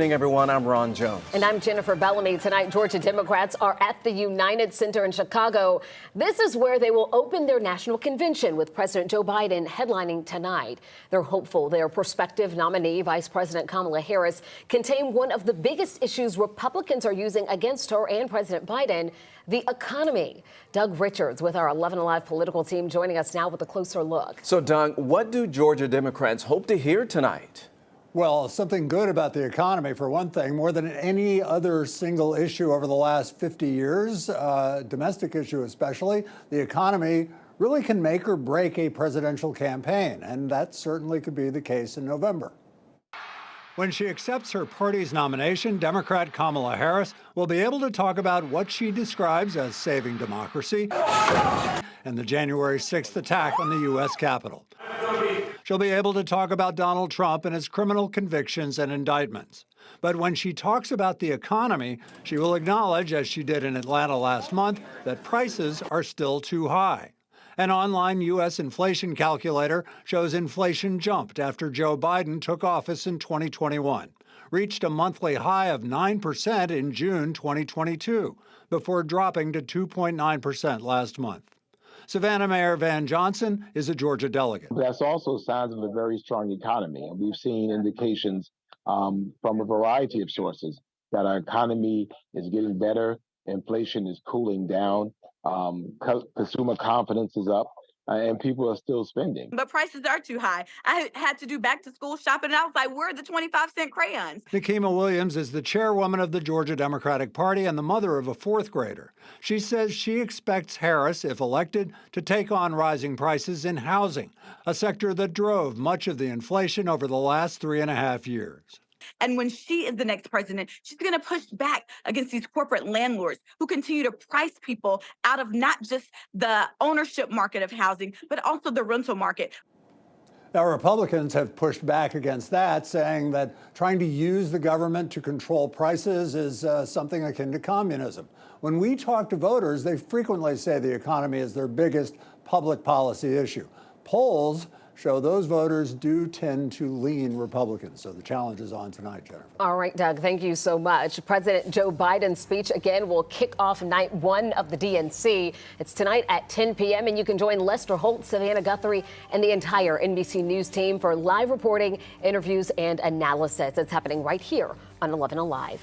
Good evening, everyone. I'm Ron Jones. And I'm Jennifer Bellamy. Tonight, Georgia Democrats are at the United Center in Chicago. This is where they will open their national convention with President Joe Biden headlining tonight. They're hopeful their prospective nominee, Vice President Kamala Harris, can tame one of the biggest issues Republicans are using against her and President Biden, the economy. Doug Richards with our 11 Alive political team joining us now with a closer look. So, Doug, what do Georgia Democrats hope to hear tonight? Well, something good about the economy, for one thing. More than any other single issue over the last 50 years, domestic issue especially, the economy really can make or break a presidential campaign, and that certainly could be the case in November. When she accepts her party's nomination, Democrat Kamala Harris will be able to talk about what she describes as saving democracy and the January 6th attack on the U.S. Capitol. She'll be able to talk about Donald Trump and his criminal convictions and indictments. But when she talks about the economy, she will acknowledge, as she did in Atlanta last month, that prices are still too high. An online U.S. inflation calculator shows inflation jumped after Joe Biden took office in 2021, reached a monthly high of 9% in June 2022, before dropping to 2.9% last month. Savannah Mayor Van Johnson is a Georgia delegate. That's also signs of a very strong economy. And we've seen indications from a variety of sources that our economy is getting better, inflation is cooling down, consumer confidence is up, and people are still spending. But prices are too high. I had to do back to school shopping, and I was like, where are the 25-cent crayons? Nikema Williams is the chairwoman of the Georgia Democratic Party and the mother of a fourth grader. She says she expects Harris, if elected, to take on rising prices in housing, a sector that drove much of the inflation over the last 3.5 years. And when she is the next president, she's going to push back against these corporate landlords who continue to price people out of not just the ownership market of housing, but also the rental market. Now, Republicans have pushed back against that, saying that trying to use the government to control prices is something akin to communism. When we talk to voters, they frequently say the economy is their biggest public policy issue. Polls show those voters do tend to lean Republican. So the challenge is on tonight, Jennifer. All right, Doug, thank you so much. President Joe Biden's speech again will kick off night one of the DNC. It's tonight at 10 p.m. and you can join Lester Holt, Savannah Guthrie, and the entire NBC News team for live reporting, interviews, and analysis. It's happening right here on 11 Alive.